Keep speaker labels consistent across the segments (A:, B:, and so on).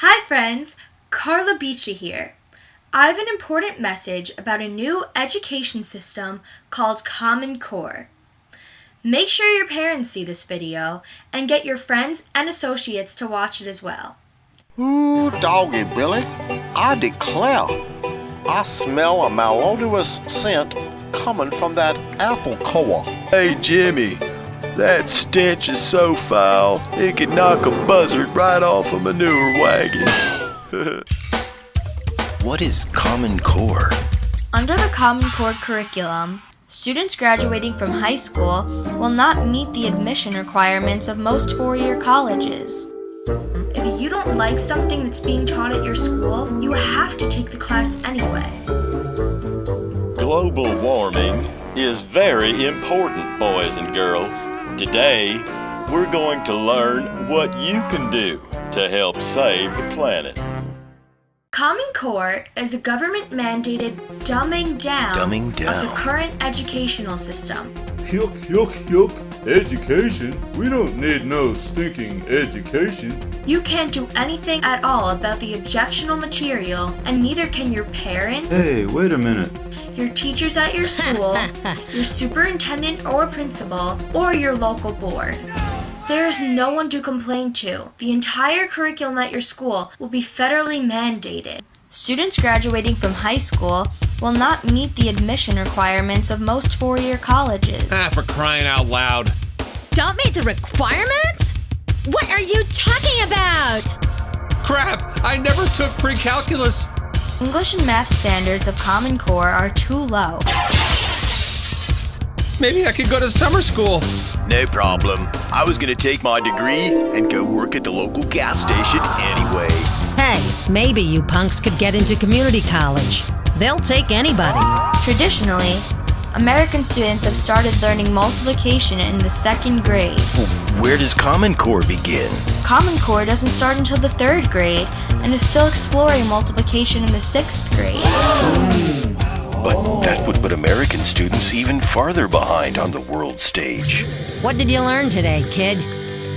A: Hi friends, Carla Beachy here. I have an important message about a new education system called Common Core. Make sure your parents see this video and get your friends and associates to watch it as well.
B: Ooh, doggy Billy, I declare, I smell a malodorous scent coming from that apple core.
C: Hey Jimmy, that stench is so foul, it could knock a buzzard right off a manure wagon.
D: What is Common Core?
A: Under the Common Core curriculum, students graduating from high school will not meet the admission requirements of most four-year colleges. If you don't like something that's being taught at your school, you have to take the class anyway.
C: Global warming is very important, boys and girls. Today, we're going to learn what you can do to help save the planet.
A: Common Core is a government-mandated dumbing down of the current educational system.
E: Yuck, yuck, yuck. Education? We don't need no stinking education.
A: You can't do anything at all about the objectionable material, and neither can your parents,
E: Hey, wait a minute.
A: your teachers at your school, your superintendent or principal, or your local board. There is no one to complain to. The entire curriculum at your school will be federally mandated. Students graduating from high school will not meet the admission requirements of most four-year colleges.
F: For crying out loud.
G: Don't meet the requirements? What are you talking about?
F: Crap, I never took pre-calculus.
A: English and math standards of Common Core are too low.
F: Maybe I could go to summer school.
D: No problem. I was gonna take my degree and go work at the local gas station anyway.
H: Hey, maybe you punks could get into community college. They'll take anybody.
A: Traditionally, American students have started learning multiplication in the second grade.
D: Where does Common Core begin?
A: Common Core doesn't start until the third grade and is still exploring multiplication in the sixth grade.
D: But that would put American students even farther behind on the world stage.
H: What did you learn today, kid?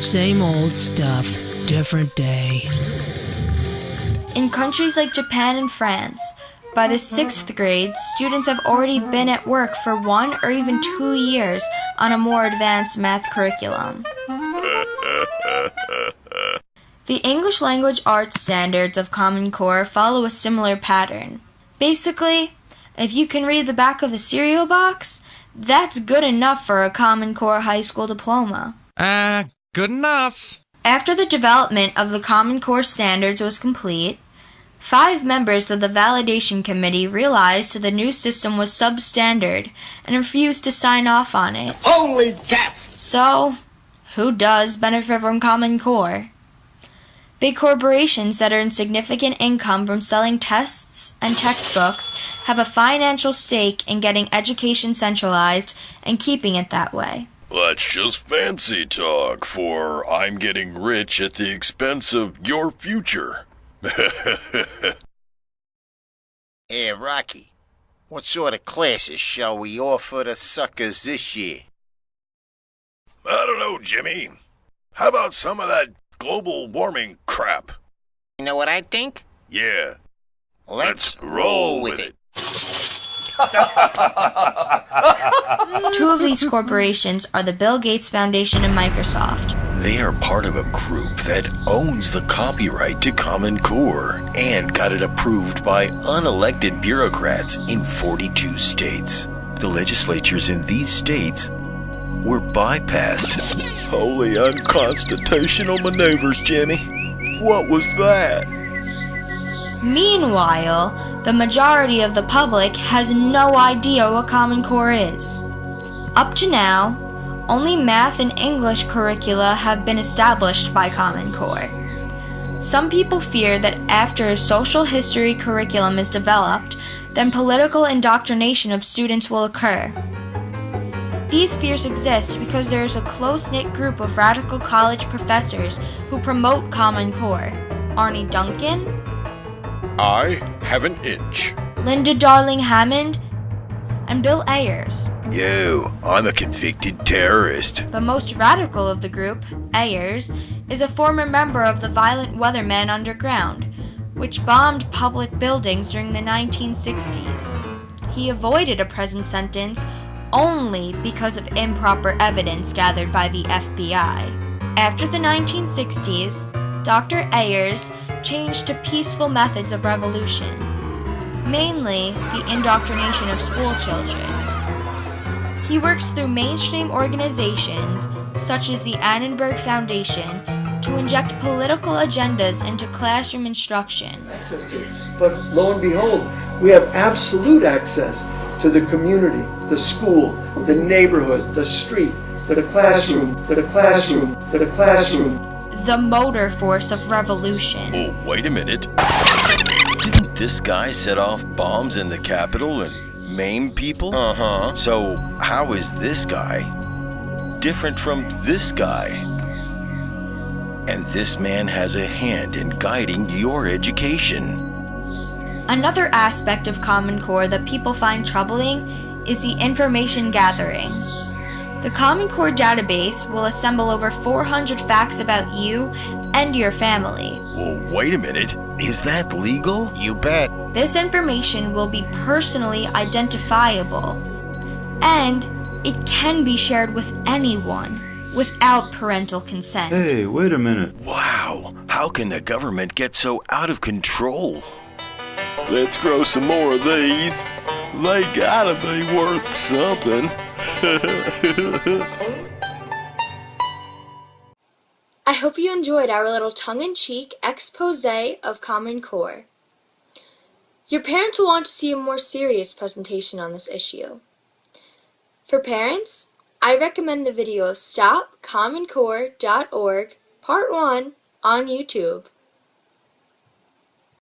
H: Same old stuff, different day.
A: In countries like Japan and France, by the sixth grade, students have already been at work for 1 or even 2 years on a more advanced math curriculum. The English language arts standards of Common Core follow a similar pattern. Basically, if you can read the back of a cereal box, that's good enough for a Common Core high school diploma.
F: Good enough.
A: After the development of the Common Core standards was complete, 5 members of the validation committee realized the new system was substandard and refused to sign off on it.
B: Holy cats!
A: So, who does benefit from Common Core? Big corporations that earn significant income from selling tests and textbooks have a financial stake in getting education centralized and keeping it that way.
C: That's just fancy talk for I'm getting rich at the expense of your future.
B: Hey, Rocky, what sort of classes shall we offer the suckers this year?
C: I don't know, Jimmy. How about some of that global warming crap?
B: You know what I think?
C: Yeah.
B: Let's roll with it.
A: 2 of these corporations are the Bill Gates Foundation and Microsoft.
D: They are part of a group that owns the copyright to Common Core and got it approved by unelected bureaucrats in 42 states. The legislatures in these states were bypassed.
C: Holy unconstitutional maneuvers, Jimmy. What was that?
A: Meanwhile, the majority of the public has no idea what Common Core is. Up to now, only math and English curricula have been established by Common Core. Some people fear that after a social history curriculum is developed, then political indoctrination of students will occur. These fears exist because there is a close-knit group of radical college professors who promote Common Core. Arnie Duncan,
C: I have an itch.
A: Linda Darling Hammond, and Bill Ayers.
D: Yo, I'm a convicted terrorist.
A: The most radical of the group, Ayers, is a former member of the Violent Weathermen Underground, which bombed public buildings during the 1960s. He avoided a prison sentence only because of improper evidence gathered by the FBI. After the 1960s, Dr. Ayers changed to peaceful methods of revolution, mainly the indoctrination of school children. He works through mainstream organizations such as the Annenberg Foundation to inject political agendas into classroom instruction.
I: Access to it. But lo and behold, we have absolute access to the community, the school, the neighborhood, the street, the classroom, the classroom, the classroom.
A: The motor force of revolution.
D: Oh, wait a minute. Didn't this guy set off bombs in the Capitol and maim people?
C: Uh-huh.
D: So how is this guy different from this guy? And this man has a hand in guiding your education.
A: Another aspect of Common Core that people find troubling is the information gathering. The Common Core database will assemble over 400 facts about you and your family.
D: Well, wait a minute. Is that legal?
B: You bet.
A: This information will be personally identifiable, and it can be shared with anyone without parental consent.
E: Hey, wait a minute.
D: Wow. How can the government get so out of control?
C: Let's grow some more of these. They gotta be worth something.
A: I hope you enjoyed our little tongue-in-cheek expose of Common Core. Your parents will want to see a more serious presentation on this issue. For parents, I recommend the video stopcommoncore.org Part 1 on YouTube.